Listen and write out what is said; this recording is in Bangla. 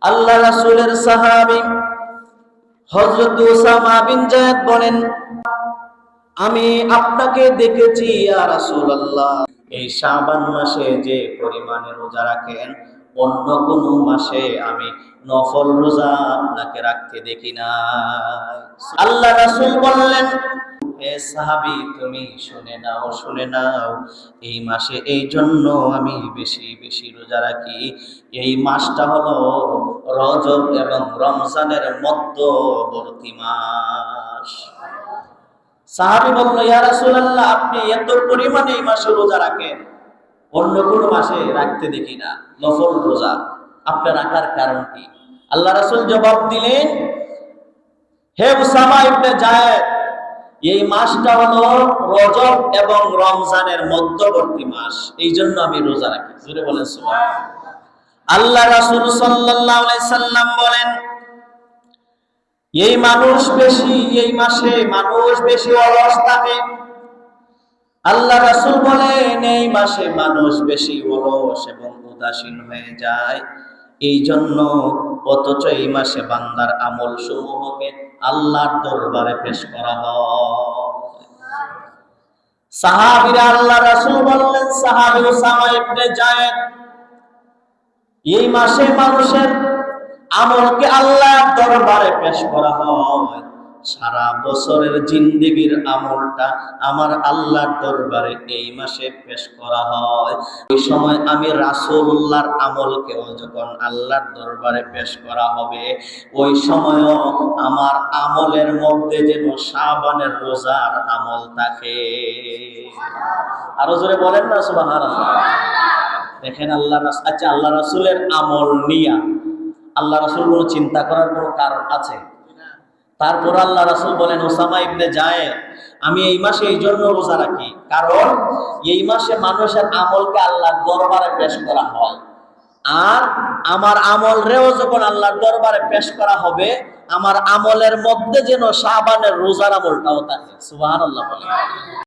আল্লাহ রাসূলের সাহাবী হযরত উসামা বিন যায়েদ বলেন, আমি আপনাকে দেখেছি ইয়া রাসূলুল্লাহ, এই শাবান মাসে যে পরিমাণে রোজা রাখেন অন্য কোন মাসে আমি নফল রোজা আপনাকে রাখতে দেখি না। আল্লাহ রাসূল বললেন, হে সাহাবী, তুমি শুনে নাও, এই মাসে এই জন্য আমি বেশি বেশি রোজা রাখি। এই মাসটা হলো রজব এবং রমজানের মধ্যবর্তী মাস। সাহাবী বলল, ইয়া রাসূলুল্লাহ, আপনি এত পরিমাণে এই মাসে রোজা রাখেন, অন্য কোন মাসে রাখতে দেখি না নফল রোজা, আপনার রাখার কারণ কি? আল্লাহ রাসূল জবাব দিলেন, হে উসামা ইবনে যায়েদ, এই মাসটা হলো রজব এবং রমজানের মধ্যবর্তী মাস, এই জন্য আমি রোজা রাখি। জোরে বলেন সুবহানাল্লাহ। আল্লাহ রাসূল সাল্লাল্লাহু আলাইহি সাল্লাম বলেন, এই মাসে মানুষ বেশি অলস থাকে। আল্লাহ রাসূল বলেন, এই মাসে মানুষ বেশি অলস এবং উদাসীন হয়ে যায়, এই জন্য অথচ এই মাসে বান্দার আমল সমূহকে আল্লাহর দরবারে পেশ করা হয়। সাহাবীরা আল্লাহ রাসূল বললেন, সাহাবী উসামা ইবনে যায়েদ, এই মাসে মানুষের আমলকে আল্লাহর দরবারে পেশ করা হয়, সারা বছরের জিন্দেগীর আমলটা আমার আল্লাহর দরবারে এই মাসে পেশ করা হয়। ওই সময় আমি রাসূলুল্লাহর আমলকেও যখন আল্লাহর দরবারে পেশ করা হবে, ওই সময়ও আমার আমলের মধ্যে যেন শাবানের রোজার আমল থাকে। আরো জোরে বলেন না সুবহানাল্লাহ। দেখেন আল্লাহ রাসূলের আমল নিয়া আল্লাহ রাসূল কোনো চিন্তা করার কোনো কারণ আছে? তারপর আল্লাহ রাসূল বলেন, উসামা ইবনে যায়েদ, আমি এই মাসে এই জন্য রোজা রাখি, কারণ এই মাসে মানুষের আমলকে আল্লাহর দরবারে পেশ করা হয়, আর আমার আমল রেও যখন আল্লাহর দরবারে পেশ করা হবে, আমার আমলের মধ্যে যেন শাবানের রোজার আমলটাও থাকে। সুবহানাল্লাহ বলেন।